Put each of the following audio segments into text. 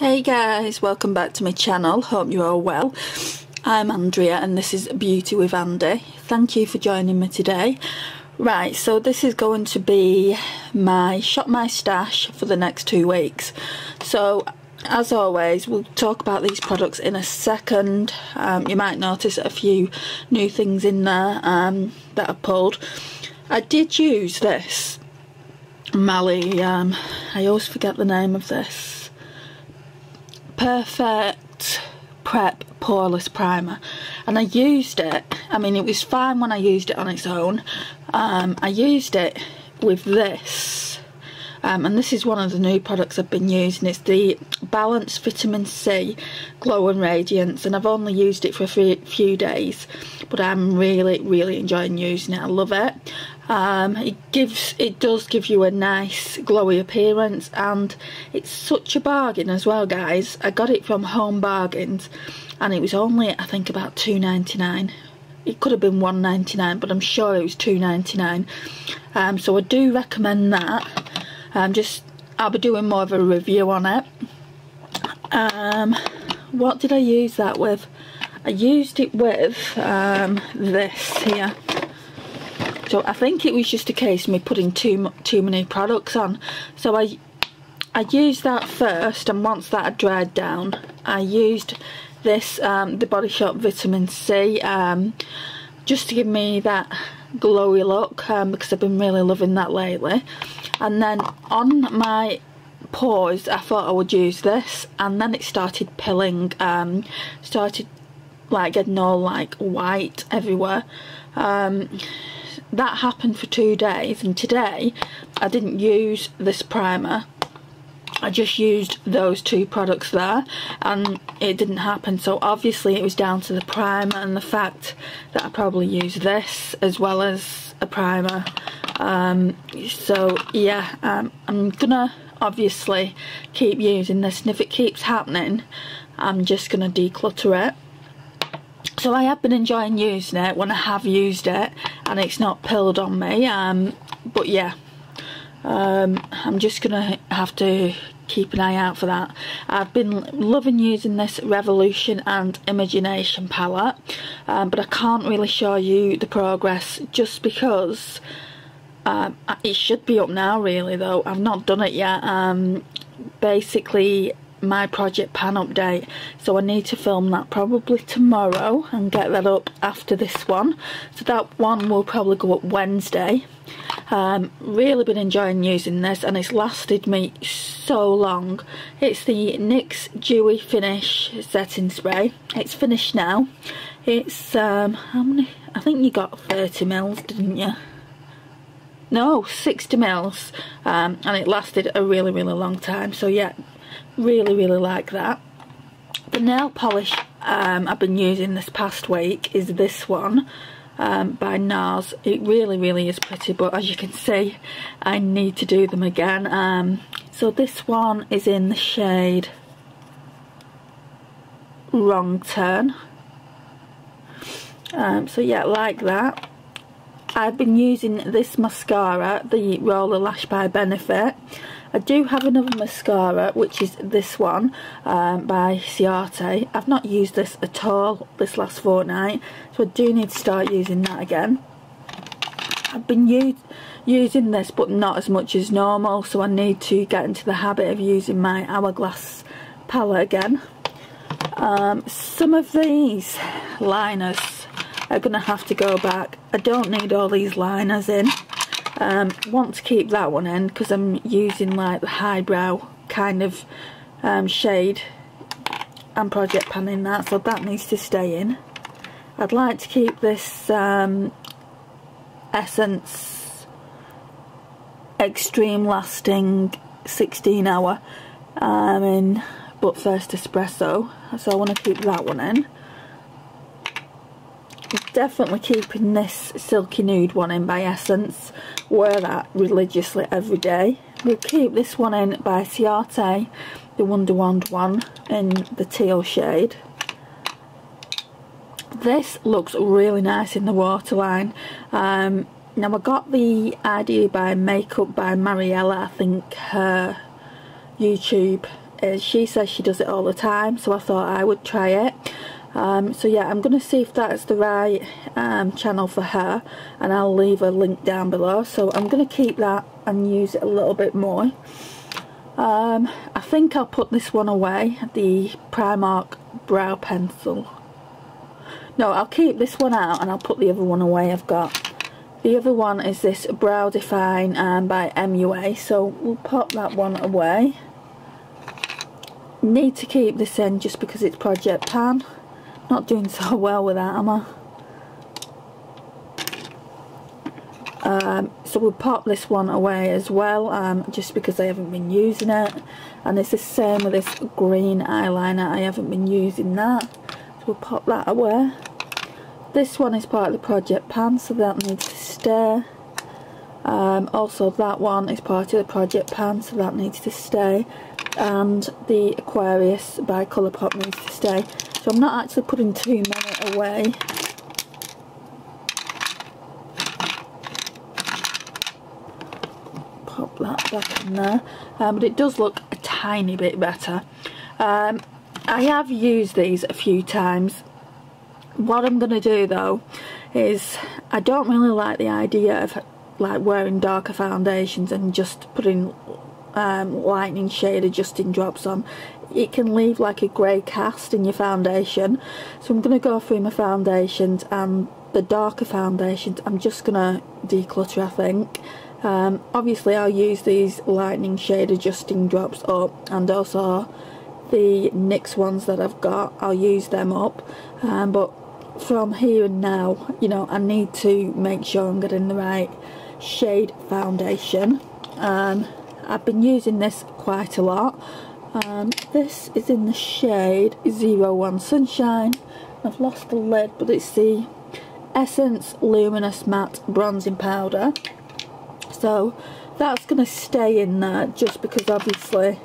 Hey guys, welcome back to my channel. Hope you're all well. I'm Andrea and this is Beauty with Andy. Thank you for joining me today. Right, so this is going to be my Shop My Stash for the next 2 weeks. So as always, we'll talk about these products in a second. You might notice a few new things in there that I pulled. I did use this Mally, I always forget the name of this. Perfect Prep Poreless Primer, and I used it. I mean, it was fine when I used it on its own. I used it with this, and this is one of the new products I've been using. It's the Balanced Vitamin C Glow and Radiance, and I've only used it for a few days, but I'm really enjoying using it. I love it. It does give you a nice glowy appearance, and it's such a bargain as well, guys. I got it from Home Bargains and it was only, I think, about $2.99. It could have been $1.99, but I'm sure it was $2.99. So I do recommend that. I'll be doing more of a review on it. What did I use that with? I used it with this here. So I think it was just a case of me putting too many products on. So I used that first, and once that had dried down, I used this, the Body Shop Vitamin C, just to give me that glowy look, because I've been really loving that lately. And then on my pores, I thought I would use this, and then it started pilling, started like getting all like white everywhere. That happened for 2 days, and today I didn't use this primer. I just used those 2 products there and it didn't happen. So obviously it was down to the primer and the fact that I probably used this as well as a primer. So yeah, I'm gonna obviously keep using this, and if it keeps happening I'm just gonna declutter it. So I have been enjoying using it when I have used it and it's not pilled on me, but yeah, I'm just gonna have to keep an eye out for that. I've been loving using this Revolution and Imagination palette, but I can't really show you the progress just because it should be up now really, though I've not done it yet. Basically my project pan update, so I need to film that probably tomorrow and get that up after this one, so that one will probably go up Wednesday. Really been enjoying using this, and it's lasted me so long. It's the NYX Dewy Finish Setting Spray. It's finished now. It's how many? I think you got 30 mils, didn't you? No, 60 mils, and it lasted a really long time. So yeah, really like that. The nail polish I've been using this past week is this one by NARS. It really is pretty, but as you can see I need to do them again. So this one is in the shade Wrong Turn. So yeah, like that. I've been using this mascara, the Roller Lash by Benefit. I do have another mascara, which is this one by Ciate. I've not used this at all this last fortnight, so I do need to start using that again. I've been using this, but not as much as normal, so I need to get into the habit of using my Hourglass palette again. Some of these liners are going to have to go back. I don't need all these liners in. Want to keep that one in because I'm using like the highbrow kind of shade and project panning that, so that needs to stay in. I'd like to keep this Essence Extreme Lasting 16 hour in But First Espresso, so I want to keep that one in. Definitely keeping this Silky Nude one in by Essence. Wear that religiously every day. We'll keep this one in by Ciate, the Wonder Wand one in the teal shade. This looks really nice in the waterline. Now I got the idea by Makeup by Mariella, I think her YouTube she says she does it all the time, so I thought I would try it. So yeah, I'm going to see if that's the right channel for her, and I'll leave a link down below. So I'm going to keep that and use it a little bit more. I think I'll put this one away, the Primark brow pencil. No, I'll keep this one out and I'll put the other one away I've got. The other one is this Brow Define by MUA, so we'll pop that one away. Need to keep this in just because it's Project Pan. Not doing so well with that, am I? So we'll pop this one away as well, just because I haven't been using it. And it's the same with this green eyeliner, I haven't been using that. So we'll pop that away. This one is part of the Project Pan, so that needs to stay. Also that one is part of the Project Pan, so that needs to stay. And the Aquarius by Colourpop needs to stay. So I'm not actually putting too many away. Pop that back in there. But it does look a tiny bit better. I have used these a few times. What I'm going to do though is, I don't really like the idea of like wearing darker foundations and just putting lightning shade adjusting drops on. It can leave like a grey cast in your foundation, so I'm going to go through my foundations, and the darker foundations I'm just going to declutter, I think. Obviously I'll use these lightning shade adjusting drops up, and also the NYX ones that I've got, I'll use them up, but from here and now, you know, I need to make sure I'm getting the right shade foundation. I've been using this quite a lot. This is in the shade 01 Sunshine. I've lost the lid, but it's the Essence Luminous Matte Bronzing Powder. So that's going to stay in there just because obviously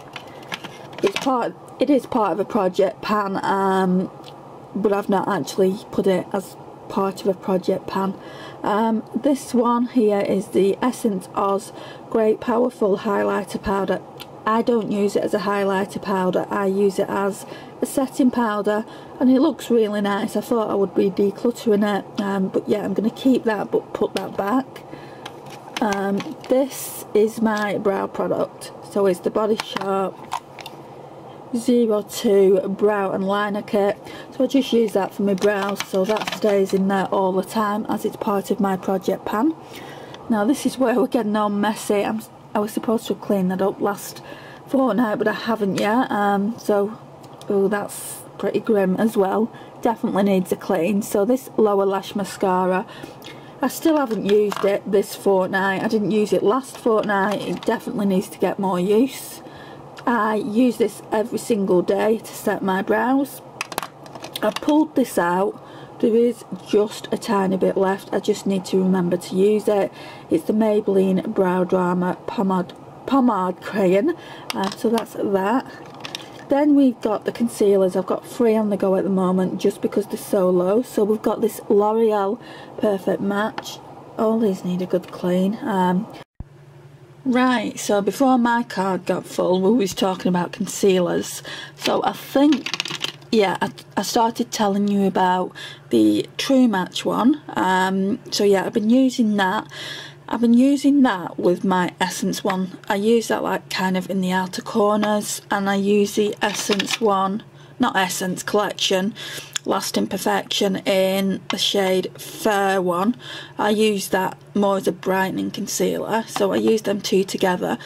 it is part of a Project Pan, but I've not actually put it as part of a Project Pan. This one here is the Essence Oz Great Powerful Highlighter Powder. I don't use it as a highlighter powder, I use it as a setting powder, and it looks really nice. I thought I would be decluttering it, but yeah, I'm going to keep that but put that back. This is my brow product, so it's the Body Shop 02 Brow and Liner Kit. So I just use that for my brows, so that stays in there all the time as it's part of my Project Pan. Now this is where we're getting all messy. I was supposed to have cleaned that up last fortnight, but I haven't yet. Oh, that's pretty grim as well. Definitely needs a clean. So this Lower Lash Mascara, I still haven't used it this fortnight. I didn't use it last fortnight. It definitely needs to get more use. I use this every single day to set my brows. I pulled this out. There is just a tiny bit left. I just need to remember to use it. It's the Maybelline Brow Drama Pomade Crayon. So that's that. Then we've got the concealers. I've got 3 on the go at the moment just because they're so low. So we've got this L'Oreal Perfect Match. All these need a good clean. Right, so before my card got full, we was talking about concealers. So I think, yeah, I started telling you about the True Match one. So yeah, I've been using that. I've been using that with my Essence one. I use that like kind of in the outer corners, and I use the Essence one, not Essence, Collection Lasting Perfection in the shade Fair one. I use that more as a brightening concealer, so I use them two together.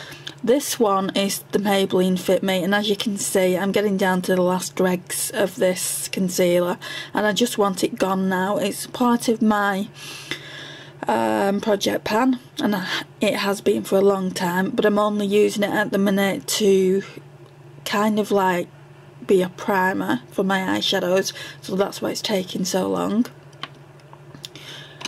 This one is the Maybelline Fit Me, and as you can see I'm getting down to the last dregs of this concealer and I just want it gone now. It's part of my Project Pan, and it has been for a long time, but I'm only using it at the minute to kind of like be a primer for my eyeshadows, so that's why it's taking so long.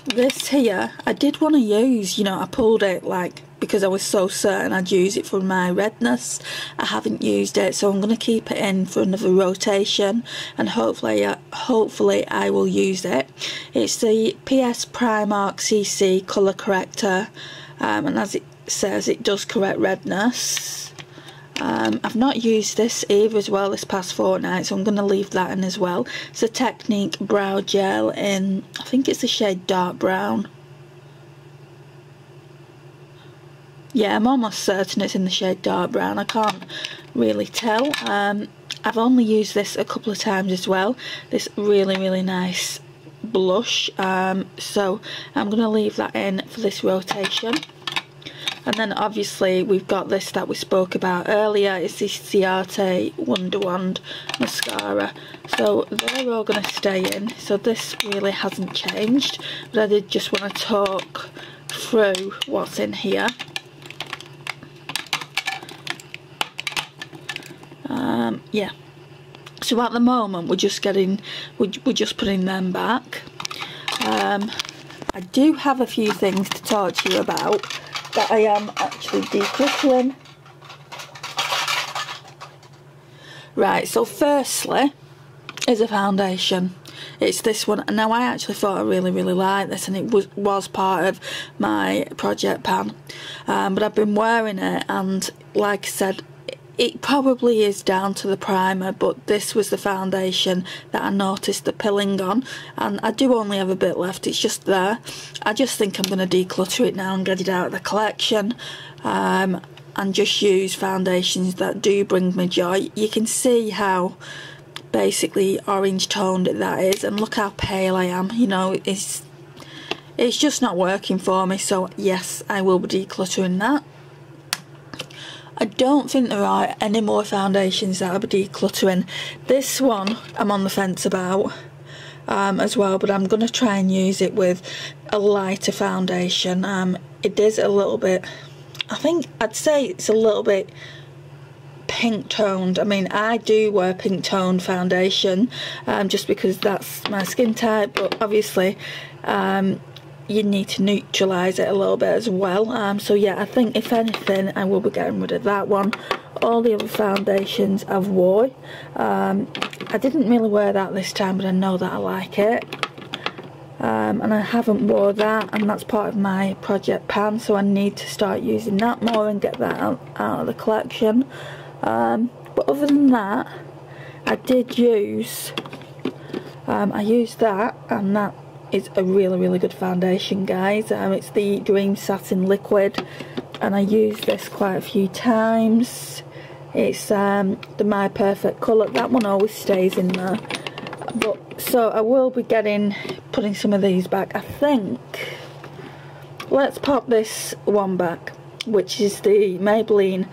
This here I did want to use, you know, I pulled it like because I was so certain I'd use it for my redness. I haven't used it, so I'm going to keep it in for another rotation, and hopefully I will use it. It's the PS Primark CC Colour Corrector, and as it says, it does correct redness. I've not used this either as well this past fortnight, so I'm going to leave that in as well. It's a Technique brow gel in, I think it's the shade dark brown. Yeah, I'm almost certain it's in the shade dark brown. I can't really tell. I've only used this a couple of times as well. This really nice blush. So I'm going to leave that in for this rotation. And then obviously we've got this that we spoke about earlier. It's the Ciate Wonder Wand mascara. So they're all going to stay in. So this really hasn't changed. But I did just want to talk through what's in here. Yeah, so at the moment we're just putting them back. I do have a few things to talk to you about that I am actually decluttering. Right, so firstly is a foundation. It's this one. Now I actually thought I really liked this, and it was part of my project pan, but I've been wearing it, and like I said, it probably is down to the primer, but this was the foundation that I noticed the pilling on, and I do only have a bit left. It's just there. I just think I'm going to declutter it now and get it out of the collection, and just use foundations that do bring me joy. You can see how basically orange toned that is, and look how pale I am. You know, it's just not working for me, so yes, I will be decluttering that. I don't think there are any more foundations that I'll be decluttering. This one I'm on the fence about as well, but I'm going to try and use it with a lighter foundation. It is a little bit, I'd say it's a little bit pink toned. I mean, I do wear pink toned foundation just because that's my skin type, but obviously you need to neutralise it a little bit as well. So yeah, I think if anything I will be getting rid of that one. All the other foundations I've wore. I didn't really wear that this time, but I know that I like it. And I haven't wore that, and that's part of my project pan, so I need to start using that more and get that out of the collection. But other than that, I did use I used that, and that is a really good foundation, guys. It's the Dream Satin Liquid, and I used this quite a few times. It's the My Perfect colour. That one always stays in there. But so I will be putting some of these back, I think. Let's pop this one back, which is the Maybelline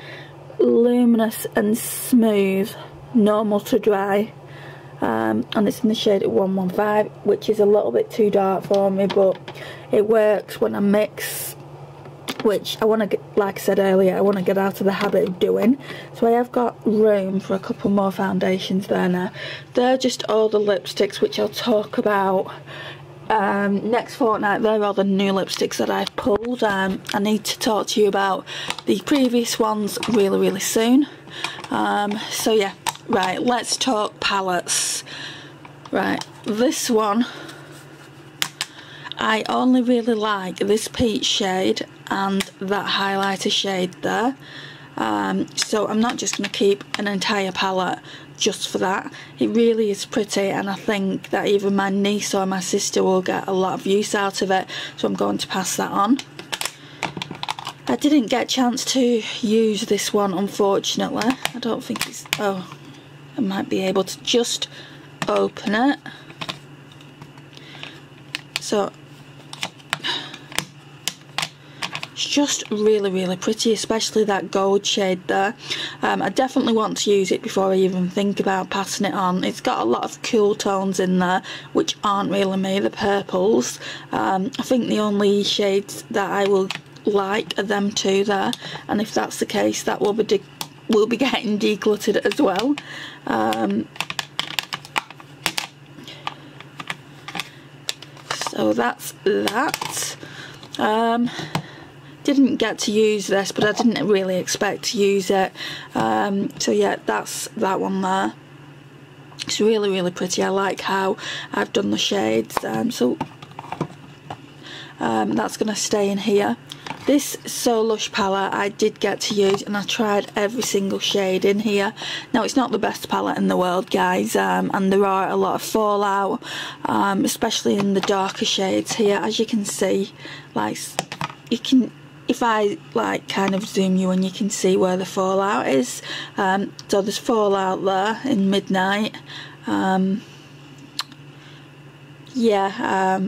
Luminous and Smooth Normal to Dry. And it's in the shade 115, which is a little bit too dark for me, but it works when I mix, which I want to get, like I said earlier, I want to get out of the habit of doing. So I have got room for a couple more foundations there now. They're just all the lipsticks, which I'll talk about next fortnight. They're all the new lipsticks that I've pulled. I need to talk to you about the previous ones really soon. So yeah. Right, let's talk palettes. Right, this one, I only really like this peach shade and that highlighter shade there. So I'm not just going to keep an entire palette just for that. It really is pretty, and I think that either my niece or my sister will get a lot of use out of it, so I'm going to pass that on. I didn't get a chance to use this one, unfortunately. I don't think it's... oh, I might be able to just open it. So it's just really pretty, especially that gold shade there. I definitely want to use it before I even think about passing it on. It's got a lot of cool tones in there, which aren't really me, the purples. I think the only shades that I will like are them two there, and if that's the case, that will be getting decluttered as well. So that's that. Didn't get to use this, but I didn't really expect to use it. So yeah, that's that one there. It's really pretty. I like how I've done the shades. So that's going to stay in here. This So Lush palette I did get to use, and I tried every single shade in here. Now, it's not the best palette in the world, guys, and there are a lot of fallout, especially in the darker shades here. As you can see, like, you can, if I like kind of zoom you in, you can see where the fallout is. So there's fallout there in Midnight. Yeah,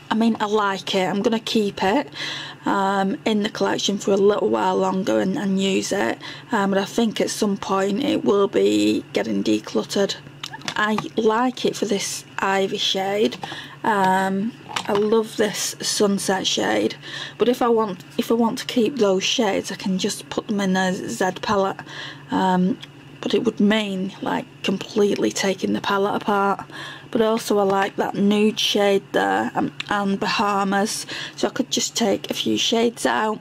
I mean, I like it. I'm going to keep it in the collection for a little while longer and use it. But I think at some point it will be getting decluttered. I like it for this Ivy shade. I love this Sunset shade. But if I want to keep those shades, I can just put them in a Z palette. But it would mean like completely taking the palette apart. But also I like that nude shade there, and Bahamas, so I could just take a few shades out.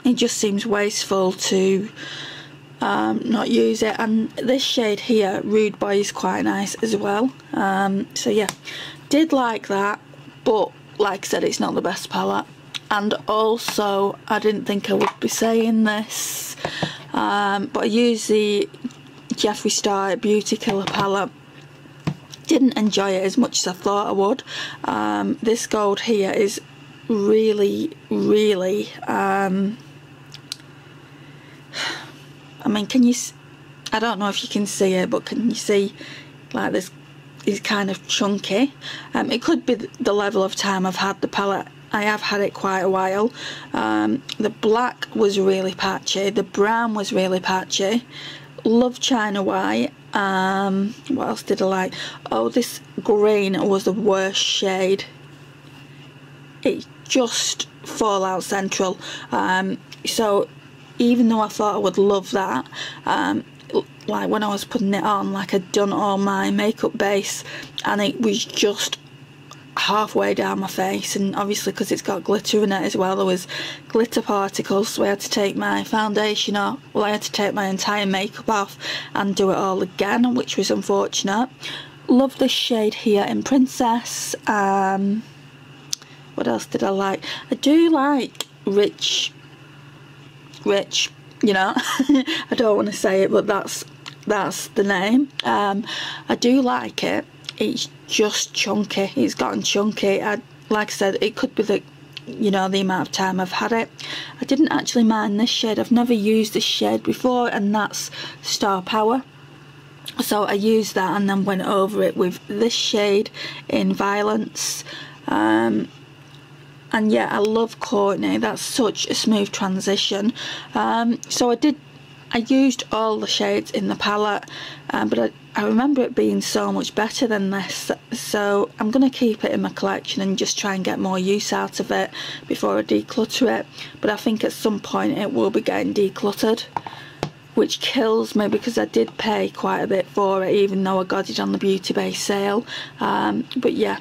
It just seems wasteful to not use it. And this shade here, Rude Boy, is quite nice as well. So yeah, did like that, but like I said, it's not the best palette. And also, I didn't think I would be saying this, but I used the Jeffree Star Beauty Killer palette. Didn't enjoy it as much as I thought I would. This gold here is really, really, I mean, I don't know if you can see it, but can you see, like, this is kind of chunky. It could be the level of time I've had the palette. I have had it quite a while. The black was really patchy, the brown was really patchy. Love China White. What else did I like? Oh, this green was the worst shade. It's just Fallout Central. So even though I thought I would love that, like when I was putting it on, like I'd done all my makeup base and it was just halfway down my face, and obviously because it's got glitter in it as well, there was glitter particles, so I had to take my foundation off. Well, I had to take my entire makeup off and do it all again, which was unfortunate. Love this shade here in Princess. What else did I like? I do like Rich, you know. I don't want to say it, but that's the name. I do like it. It's just chunky. It's gotten chunky. Like I said, it could be the, you know, the amount of time I've had it. I didn't actually mind this shade. I've never used this shade before, and that's Star Power. So I used that and then went over it with this shade in Violence. And yeah, I love Courtney. That's such a smooth transition. So I used all the shades in the palette, but I remember it being so much better than this, so I'm going to keep it in my collection and just try and get more use out of it before I declutter it. But I think at some point it will be getting decluttered, which kills me because I did pay quite a bit for it, even though I got it on the Beauty Bay sale. But yeah,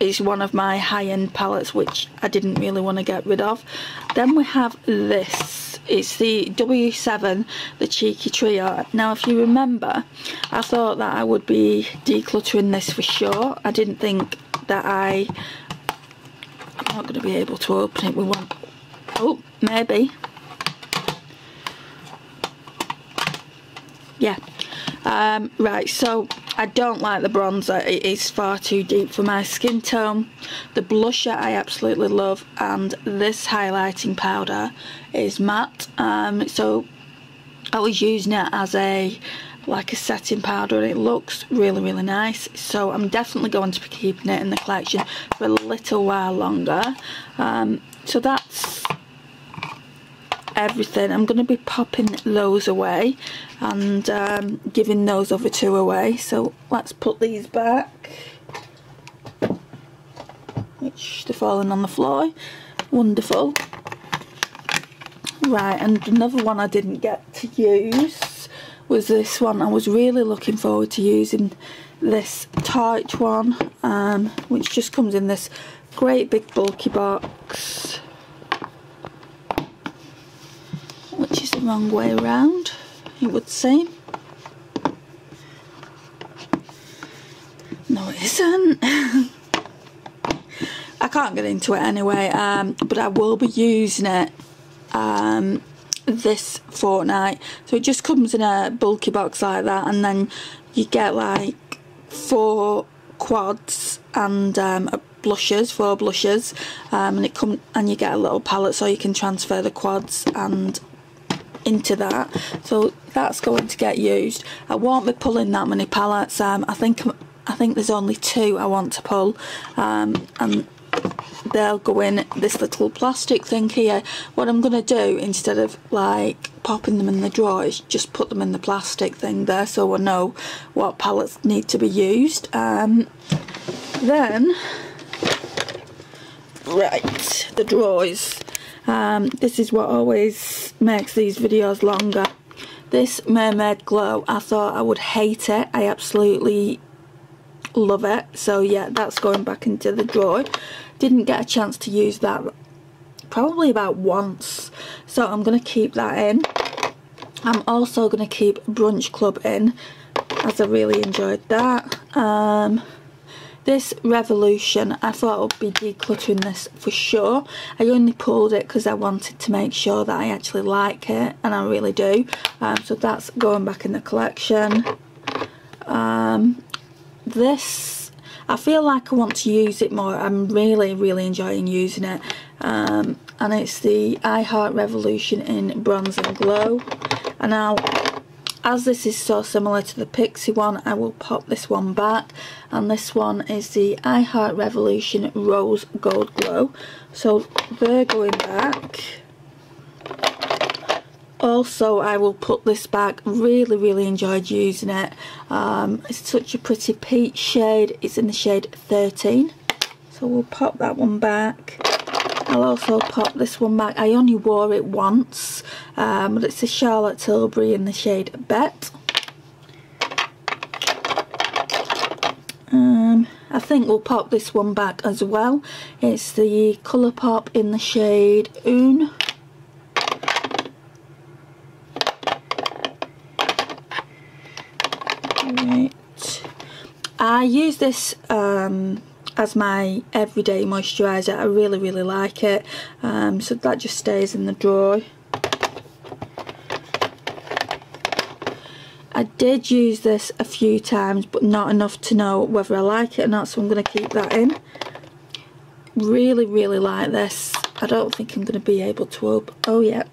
it's one of my high-end palettes which I didn't really want to get rid of. Then we have this. It's the W7, the Cheeky Trio. Now, if you remember, I thought that I would be decluttering this for sure. I didn't think that I'm not going to be able to open it with one. Oh, maybe. Yeah. Right, so I don't like the bronzer. It is far too deep for my skin tone. The blusher I absolutely love, and this highlighting powder is matte. So I was using it as like a setting powder, and it looks really, really nice. So I'm definitely going to be keeping it in the collection for a little while longer. So that's everything. I'm going to be popping those away and giving those other two away. So let's put these back, which they're falling on the floor. Wonderful. Right, and another one I didn't get to use was this one. I was really looking forward to using this Tarte one, which just comes in this great big bulky box, which is the wrong way around, it would seem. No, it isn't. I can't get into it anyway, but I will be using it this fortnight. So it just comes in a bulky box like that, and then you get like 4 quads and blushes, 4 blushes, and you get a little palette so you can transfer the quads and into that. So that's going to get used. I won't be pulling that many palettes. I think there's only 2 I want to pull, and they'll go in this little plastic thing here. What I'm going to do, instead of like popping them in the drawer, is just put them in the plastic thing there, so I know what palettes need to be used. Then, right, the drawers. This is what always makes these videos longer. This Mermaid Glow, I thought I would hate it. I absolutely love it. So yeah, that's going back into the drawer. Didn't get a chance to use that probably about once, so I'm going to keep that in. I'm also going to keep Brunch Club in, as I really enjoyed that. This Revolution, I thought I would be decluttering this for sure. I only pulled it because I wanted to make sure that I actually like it, and I really do. So that's going back in the collection. This, I feel like I want to use it more. I'm really enjoying using it. And it's the I Heart Revolution in Bronze and Glow. And now, as this is so similar to the Pixie one, I will pop this one back. And this one is the I Heart Revolution Rose Gold Glow. So they're going back. Also, I will put this back. Really enjoyed using it. It's such a pretty peach shade. It's in the shade 13. So we'll pop that one back. I'll also pop this one back. I only wore it once, but it's a Charlotte Tilbury in the shade Bet. I think we'll pop this one back as well. It's the Colourpop in the shade Une. Right. I use this as my everyday moisturiser. I really like it. So that just stays in the drawer. I did use this a few times, but not enough to know whether I like it or not, so I'm going to keep that in. Really like this. I don't think I'm going to be able to open. Oh yeah.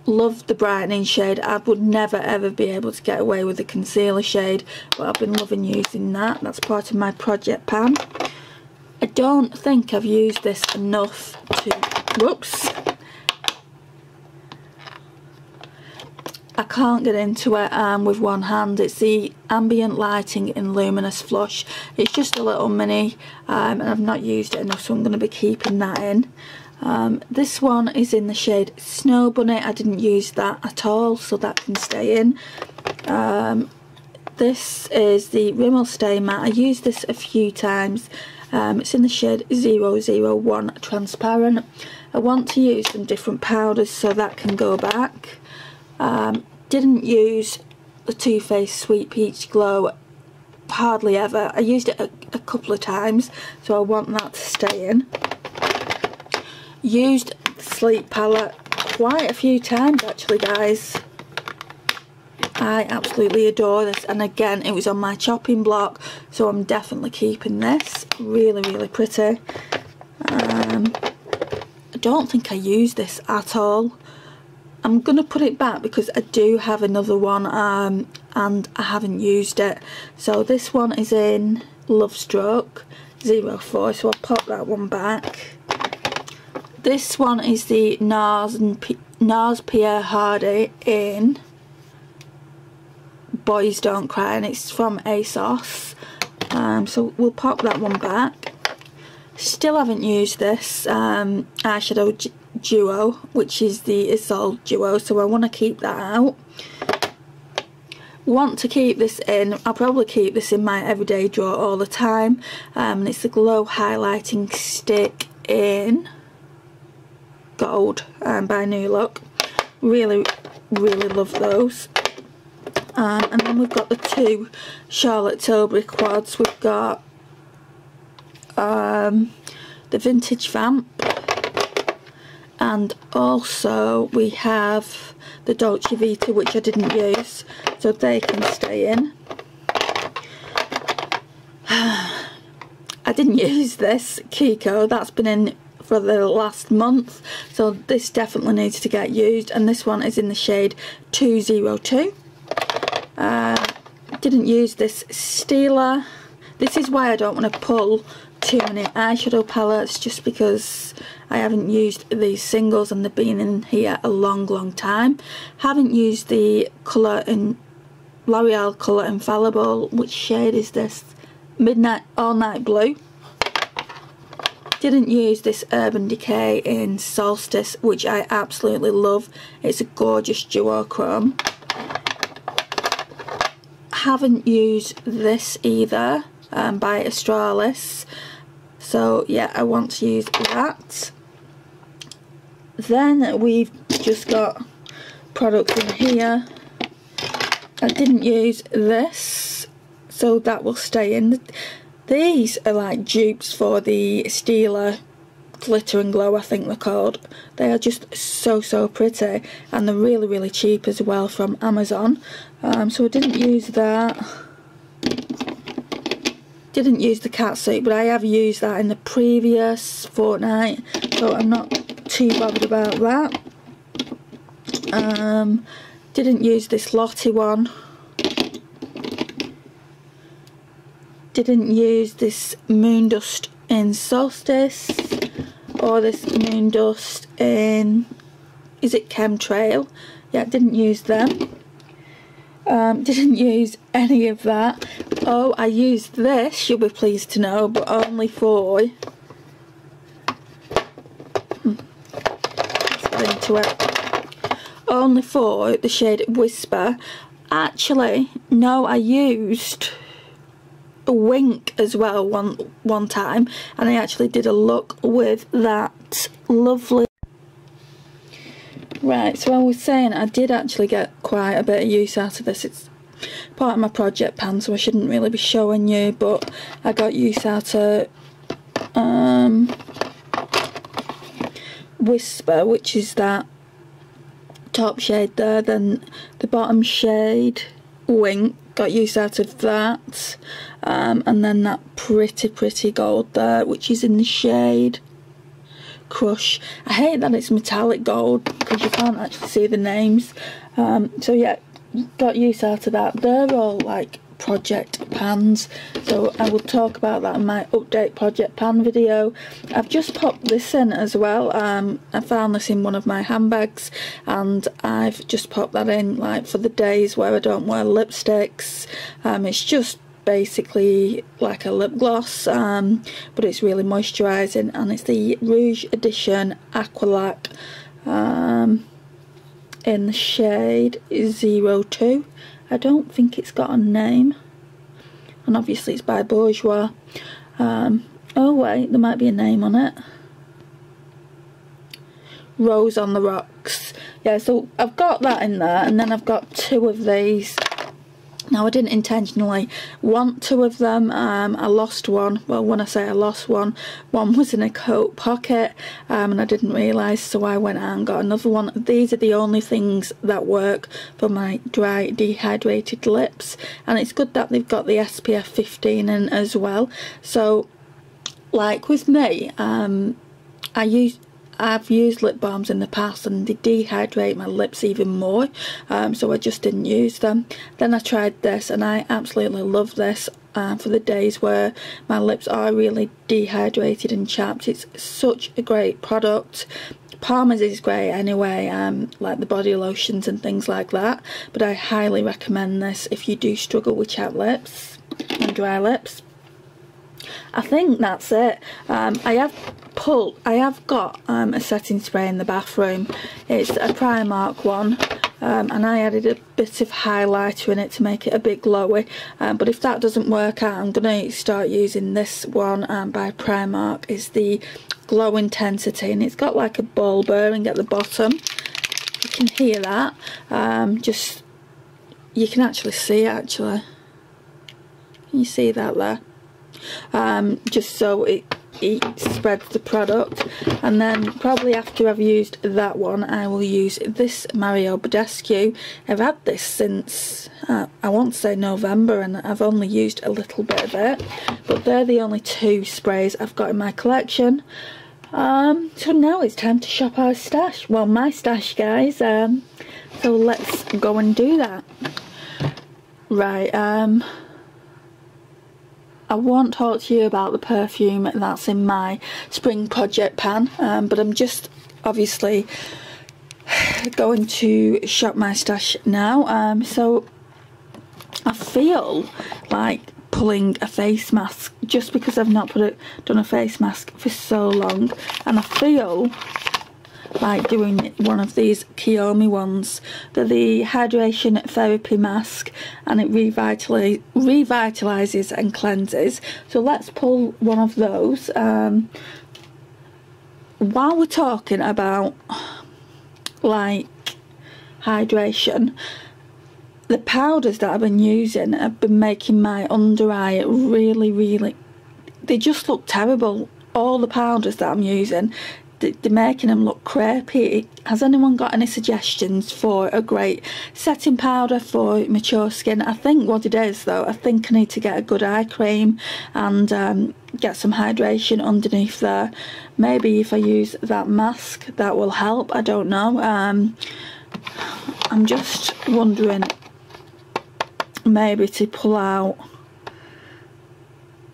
Love the brightening shade. I would never ever be able to get away with the concealer shade, but I've been loving using that. That's part of my project pan. I don't think I've used this enough to... Whoops. I can't get into it with one hand. It's the Ambient Lighting in Luminous Flush. It's just a little mini, and I've not used it enough, so I'm going to be keeping that in. This one is in the shade Snow Bunny. I didn't use that at all, so that can stay in. This is the Rimmel Stay Matte. I used this a few times. It's in the shade 001 Transparent. I want to use some different powders, so that can go back. Didn't use the Too Faced Sweet Peach Glow hardly ever. I used it a couple of times, so I want that to stay in. Used the Sleep palette quite a few times actually, guys. I absolutely adore this, and again it was on my chopping block, so I'm definitely keeping this. Really pretty. I don't think I used this at all. I'm going to put it back because I do have another one, and I haven't used it. So this one is in Love Stroke 04, so I'll pop that one back. This one is the NARS Pierre Hardy in Boys Don't Cry, and it's from ASOS. So we'll pop that one back. Still haven't used this eyeshadow duo, which is the Isolde duo, so I want to keep that out. Want to keep this in. I'll probably keep this in my everyday drawer all the time. And it's the Glow Highlighting Stick in Gold by New Look. Really love those. And then we've got the 2 Charlotte Tilbury quads. We've got the vintage vamp, and also we have the Dolce Vita, which I didn't use, so they can stay in. I didn't use this Kiko, that's been in for the last month, so this definitely needs to get used, and this one is in the shade 202. Didn't use this Stila. This is why I don't want to pull too many eyeshadow palettes, just because I haven't used these singles and they've been in here a long time. Haven't used the colour in L'Oreal Colour Infallible. Which shade is this? Midnight All Night Blue. Didn't use this Urban Decay in Solstice, which I absolutely love. It's a gorgeous duochrome. Haven't used this either, by Australis, so yeah, I want to use that. Then we've just got products in here. I didn't use this, so that will stay in. These are like dupes for the Stila Glitter and Glow, I think they're called. They are just so pretty, and they're really cheap as well from Amazon. So I didn't use that. Didn't use the catsuit, but I have used that in the previous fortnight, so I'm not too bothered about that. Didn't use this Lottie one. Didn't use this Moon Dust in Solstice, or this Moon Dust in, is it Chemtrail? Yeah, didn't use them. Didn't use any of that. Oh, I used this, you'll be pleased to know, but only for, let's get into it. Only for the shade Whisper. Actually, no, I used a Wink as well one time, and I actually did a look with that lovely. Right, so I was saying I did actually get quite a bit of use out of this. It's part of my project pan, so I shouldn't really be showing you, but I got use out of Whisper, which is that top shade there, then the bottom shade Wink, got use out of that, and then that pretty gold there, which is in the shade Crush. I hate that it's metallic gold because you can't actually see the names. So yeah, got use out of that. They're all like project pans, so I will talk about that in my update project pan video. I've just popped this in as well. I found this in one of my handbags, and I've just popped that in like for the days where I don't wear lipsticks. It's just basically like a lip gloss, but it's really moisturising, and it's the Rouge Edition Aqualac in the shade 02. I don't think it's got a name, and obviously it's by Bourjois. Oh wait, there might be a name on it. Rose on the Rocks. Yeah, so I've got that in there, and then I've got two of these. Now, I didn't intentionally want two of them. I lost one. Well, when I say I lost one was in a coat pocket, and I didn't realise, so I went out and got another one. These are the only things that work for my dry, dehydrated lips, and it's good that they've got the SPF 15 in as well. So, like with me, I've used lip balms in the past, and they dehydrate my lips even more, so I just didn't use them. Then I tried this, and I absolutely love this for the days where my lips are really dehydrated and chapped. It's such a great product. Palmer's is great anyway, like the body lotions and things like that, but I highly recommend this if you do struggle with chapped lips and dry lips. I think that's it. I have got a setting spray in the bathroom. It's a Primark one, and I added a bit of highlighter in it to make it a bit glowy, but if that doesn't work out, I'm going to start using this one by Primark. It's the Glow Intensity, and it's got like a ball bearing at the bottom. You can hear that. You can actually see it actually. Can you see that there? just so it spreads the product. And then probably after I've used that one, I will use this Mario Badescu. I've had this since I won't say November, and I've only used a little bit of it, but they're the only two sprays I've got in my collection. So now it's time to shop our stash, well, my stash, guys. So let's go and do that. Right, I won't talk to you about the perfume that's in my spring project pan, but I'm just obviously going to shop my stash now. So I feel like pulling a face mask just because I've not done a face mask for so long, and I feel like doing one of these Kiyomi ones. They're the hydration therapy mask, and it revitalizes and cleanses. So let's pull one of those. While we're talking about like hydration, the powders that I've been using have been making my under eye really, they just look terrible. All the powders that I'm using, they're making them look crepey. Has anyone got any suggestions for a great setting powder for mature skin? I think what it is though, I think I need to get a good eye cream and get some hydration underneath there. Maybe if I use that mask that will help, I don't know. I'm just wondering maybe to pull out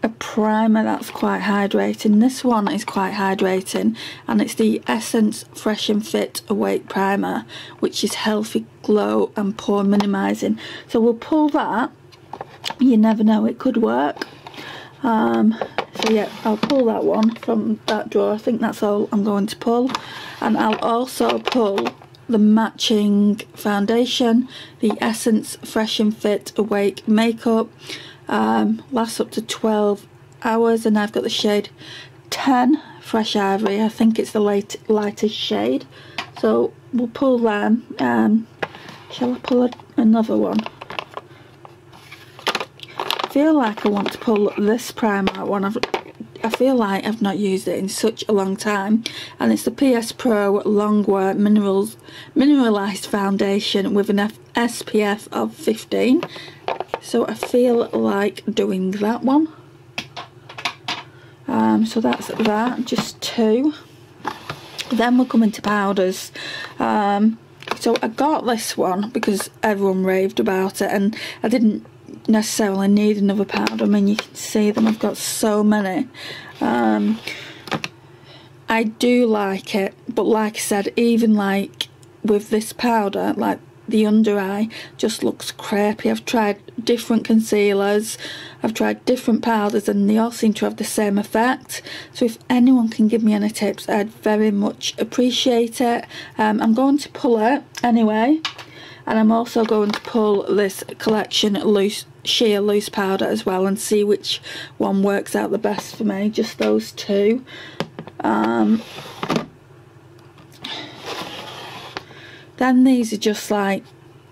a primer that's quite hydrating. This one is quite hydrating, and it's the Essence Fresh and Fit Awake Primer, which is healthy glow and pore minimising. So we'll pull that. You never know, it could work. So yeah, I'll pull that one from that drawer. I think that's all I'm going to pull. And I'll also pull the matching foundation, the Essence Fresh and Fit Awake Makeup. Lasts up to 12 hours, and I've got the shade 10 Fresh Ivory. I think it's the lightest shade, so we'll pull them. Shall I pull another one? I feel like I want to pull this primer one. I feel like I've not used it in such a long time, and it's the PS Pro Longwear Mineralized Foundation with an SPF of 15. So I feel like doing that one. So that's that, just two. Then we'll come into powders. So I got this one because everyone raved about it, and I didn't necessarily need another powder. I mean, you can see them, I've got so many. I do like it, but like I said, even like with this powder, like the under eye just looks crepey. I've tried different concealers, I've tried different powders, and they all seem to have the same effect. So if anyone can give me any tips, I'd very much appreciate it. I'm going to pull it anyway, and I'm also going to pull this collection sheer loose powder as well, and see which one works out the best for me. Just those two. Then these are just like,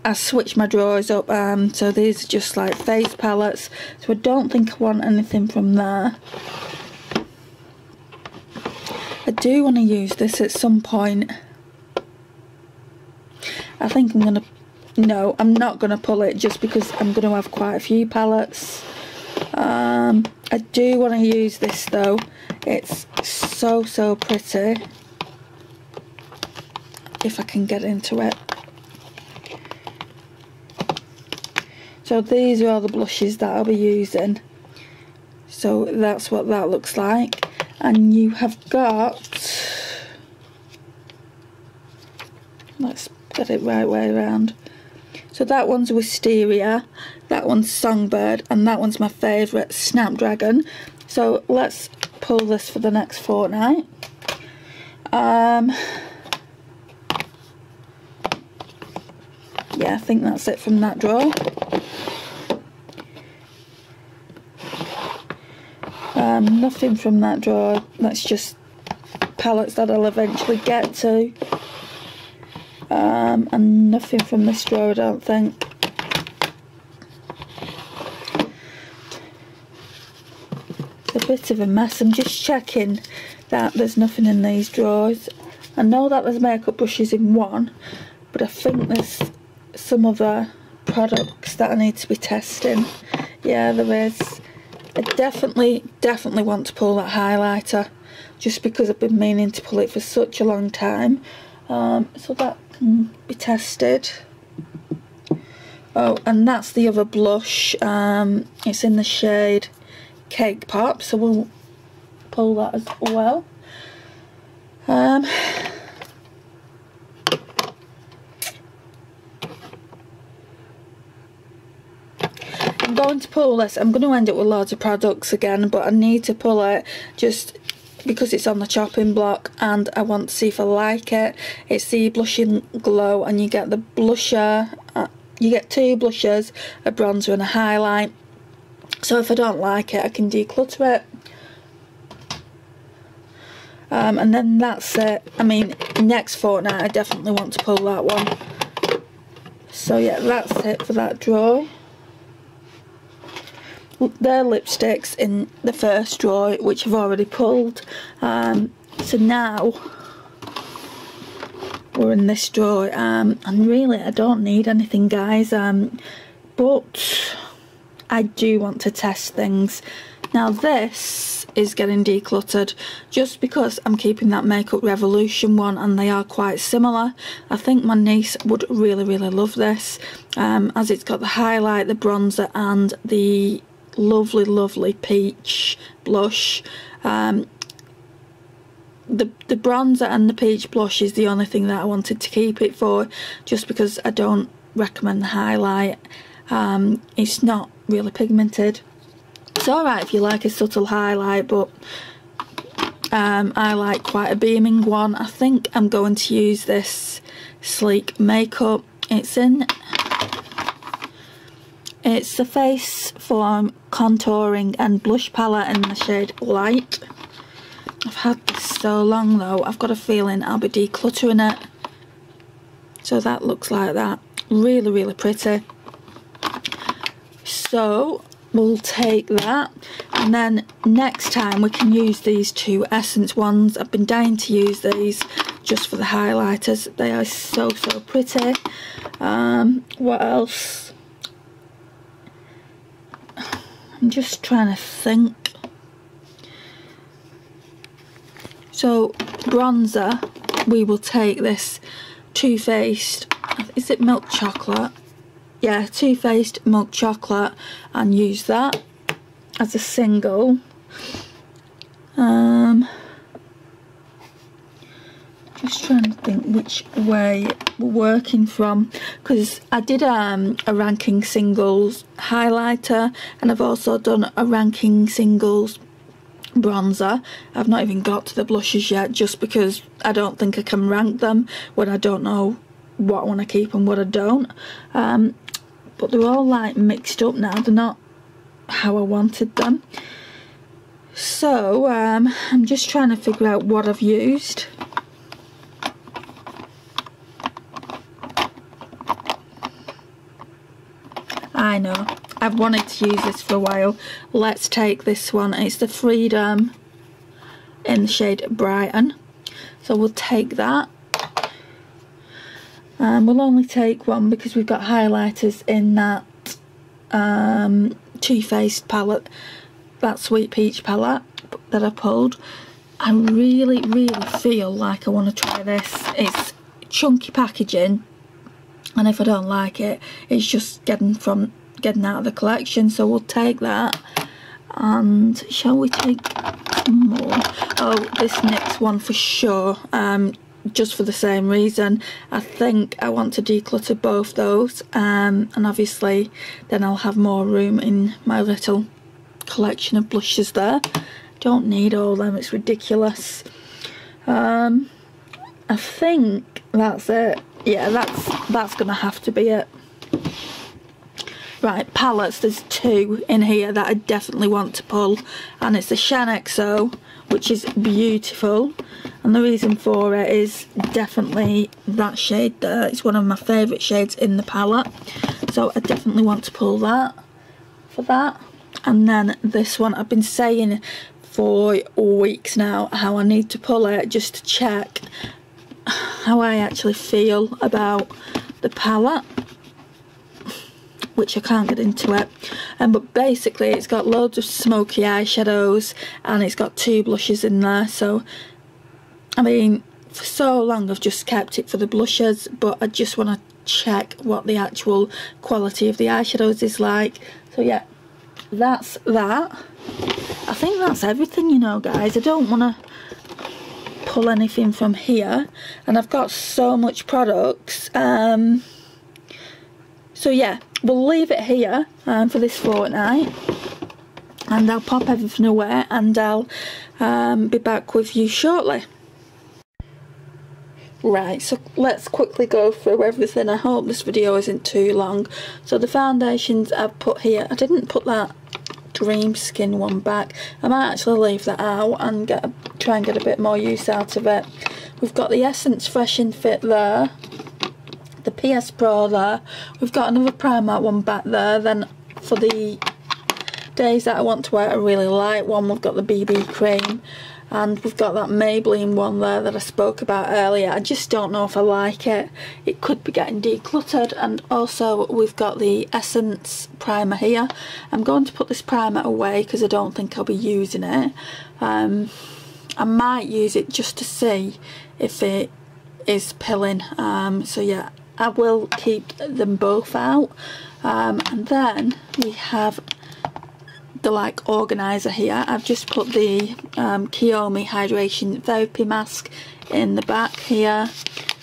I switched my drawers up, so these are just like face palettes, so I don't think I want anything from there. I do want to use this at some point. I think I'm gonna, no, I'm not gonna pull it just because I'm gonna have quite a few palettes. I do want to use this though, it's so pretty. If I can get into it. So these are all the blushes that I'll be using. So that's what that looks like. And you have got, let's get it right way around. So that one's Wisteria, that one's Songbird, and that one's my favourite, Snapdragon. So let's pull this for the next fortnight. Yeah, I think that's it from that drawer. Nothing from that drawer. That's just palettes that I'll eventually get to. And nothing from this drawer, I don't think. bit of a mess. I'm just checking that there's nothing in these drawers. I know that there's makeup brushes in one, but I think there's some other products that I need to be testing. Yeah, there is. I definitely want to pull that highlighter, just because I've been meaning to pull it for such a long time. So that can be tested. Oh, and that's the other blush. It's in the shade Cake Pop, so we'll pull that as well. I'm going to pull this. I'm going to end up with loads of products again, but I need to pull it just because it's on the chopping block and I want to see if I like it. It's the Blushing Glow, and you get the blusher, you get two blushers, a bronzer and a highlight. So if I don't like it, I can declutter it. And then that's it. I mean, next fortnight I definitely want to pull that one. So yeah, that's it for that drawer. They're lipsticks in the first drawer, which I've already pulled. So now we're in this drawer, and really I don't need anything, guys, but I do want to test things. Now this is getting decluttered just because I'm keeping that Makeup Revolution one, and they are quite similar. I think my niece would really love this, as it's got the highlight, the bronzer and the lovely peach blush. The bronzer and the peach blush is the only thing that I wanted to keep it for, just because I don't recommend the highlight. It's not really pigmented. It's alright if you like a subtle highlight, but I like quite a beaming one. I think I'm going to use this Sleek Makeup. It's the Face Form Contouring and Blush Palette in the shade Light. I've had this so long though, I've got a feeling I'll be decluttering it. So that looks like that. Really pretty. So we'll take that, and then next time we can use these two Essence ones. I've been dying to use these just for the highlighters. They are so pretty. What else? I'm just trying to think. So bronzer, we will take this Too Faced, is it Milk Chocolate? Yeah, Too Faced Milk Chocolate, and use that as a single. Just trying to think which way we're working from, because I did a ranking singles highlighter, and I've also done a ranking singles bronzer. I've not even got to the blushes yet, just because I don't think I can rank them when I don't know what I want to keep and what I don't. But they're all like mixed up now, they're not how I wanted them. So I'm just trying to figure out what I've used. I know, I've wanted to use this for a while. Let's take this one. It's the Freedom in the shade Brighton. So we'll take that. We'll only take one because we've got highlighters in that Too Faced palette, that Sweet Peach palette that I pulled. I really feel like I want to try this. It's chunky packaging, and if I don't like it, it's just getting out of the collection. So we'll take that. And shall we take more? Oh, this next one for sure. Just for the same reason. I think I want to declutter both those, and obviously then I'll have more room in my little collection of blushes there. Don't need all them, it's ridiculous. I think that's it. Yeah, that's gonna have to be it. Right, palettes, there's two in here that I definitely want to pull, and it's the Shan XO, which is beautiful, and the reason for it is definitely that shade there. It's one of my favourite shades in the palette, so I definitely want to pull that for that. And then this one, I've been saying for weeks now how I need to pull it just to check how I actually feel about the palette, which I can't get into it. But basically it's got loads of smoky eyeshadows and it's got 2 blushes in there. So I mean, for so long I've just kept it for the blushes, but I just want to check what the actual quality of the eyeshadows is like. So yeah, that's that. I think that's everything, you know, guys. I don't want to pull anything from here, and I've got so much products. So yeah, we'll leave it here for this fortnight, and I'll pop everything away, and I'll be back with you shortly. Right, so let's quickly go through everything. I hope this video isn't too long. So the foundations I've put here, I didn't put that Dream Skin one back. I might actually leave that out and try and get a bit more use out of it. We've got the Essence Fresh and Fit there, the PS Pro there. We've got another Primark one back there. Then for the days that I want to wear a really light one, we've got the BB Cream. And we've got that Maybelline one there that I spoke about earlier. I just don't know if I like it. It could be getting decluttered. And also we've got the Essence primer here. I'm going to put this primer away because I don't think I'll be using it. I might use it just to see if it is pilling. So yeah, I will keep them both out. And then we have the like organizer here. I've just put the Kiyomi Hydration Therapy Mask in the back here,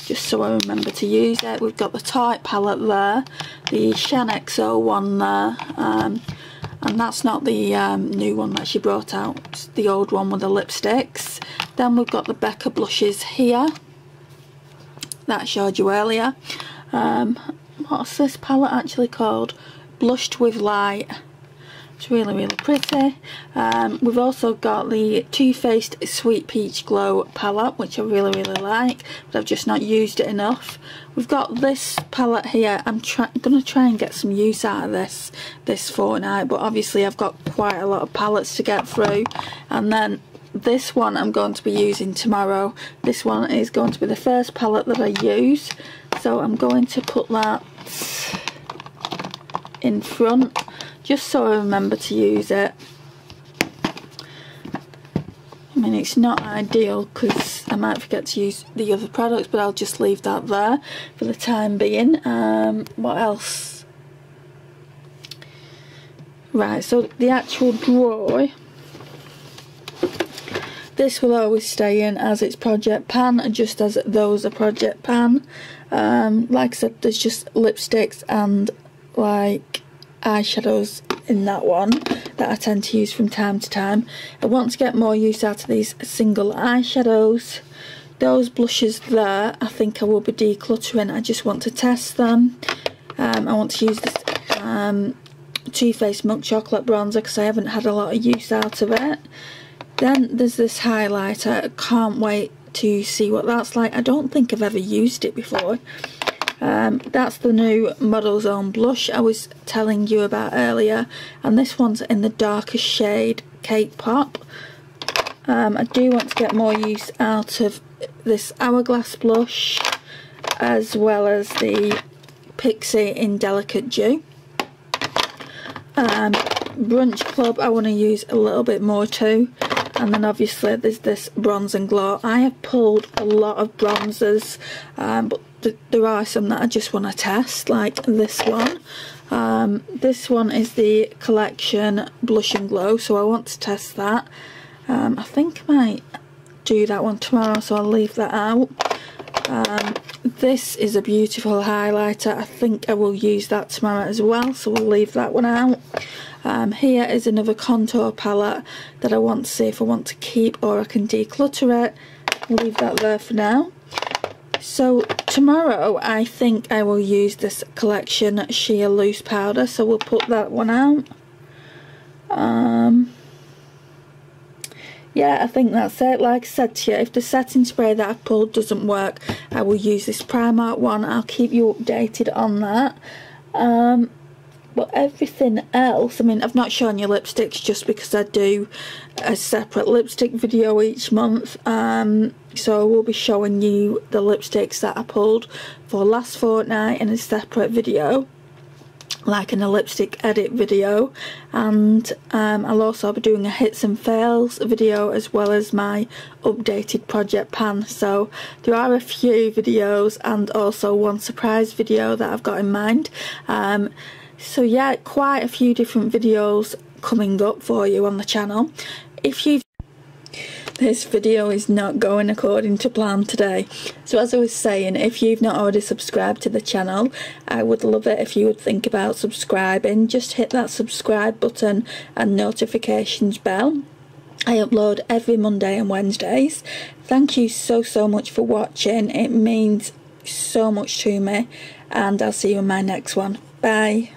just so I remember to use it. We've got the Tarte palette there, the Shan XO one there, and that's not the new one that she brought out, it's the old one with the lipsticks. Then we've got the Becca blushes here that I showed you earlier. What's this palette actually called? Blushed with Light. It's really, really pretty. We've also got the Too Faced Sweet Peach Glow palette, which I really, really like, but I've just not used it enough. We've got this palette here. I'm going to try and get some use out of this fortnight, but obviously I've got quite a lot of palettes to get through. And then this one I'm going to be using tomorrow. This one is going to be the first palette that I use, so I'm going to put that in front, just so I remember to use it. I mean, it's not ideal because I might forget to use the other products, but I'll just leave that there for the time being. What else? Right, so the actual drawer, this will always stay in as its Project Pan, just as those are Project Pan. Like I said, there's just lipsticks and like eyeshadows in that one that I tend to use from time to time. I want to get more use out of these single eyeshadows. Those blushes there, I think I will be decluttering. I just want to test them. I want to use this Too Faced Milk Chocolate Bronzer because I haven't had a lot of use out of it. Then there's this highlighter. I can't wait to see what that's like. I don't think I've ever used it before. That's the new Model Zone blush I was telling you about earlier, and this one's in the darker shade Cake Pop. I do want to get more use out of this Hourglass blush, as well as the Pixie in Delicate Dew. Brunch Club I want to use a little bit more too. And then obviously there's this Bronze and Glow. I have pulled a lot of bronzers, but there are some that I just want to test, like this one. This one is the Collection Blush and Glow, so I want to test that. I think I might do that one tomorrow, so I'll leave that out. This is a beautiful highlighter. I think I will use that tomorrow as well, so we'll leave that one out. Here is another contour palette that I want to see if I want to keep or I can declutter it. We'll leave that there for now. So tomorrow I think I will use this Collection Sheer Loose Powder, so we'll put that one out. Yeah, I think that's it. Like I said to you, if the setting spray that I've pulled doesn't work, I will use this Primark one. I'll keep you updated on that. But everything else, I mean, I've not shown you lipsticks just because I do a separate lipstick video each month. So I will be showing you the lipsticks that I pulled for last fortnight in a separate video, like in a lipstick edit video. And I'll also be doing a hits and fails video as well as my updated project pan. So there are a few videos and also one surprise video that I've got in mind. So yeah, quite a few different videos coming up for you on the channel. This video is not going according to plan today. So as I was saying, if you've not already subscribed to the channel, I would love it if you would think about subscribing. Just hit that subscribe button and notifications bell. I upload every Monday and Wednesdays. Thank you so much for watching. It means so much to me, and I'll see you in my next one. Bye.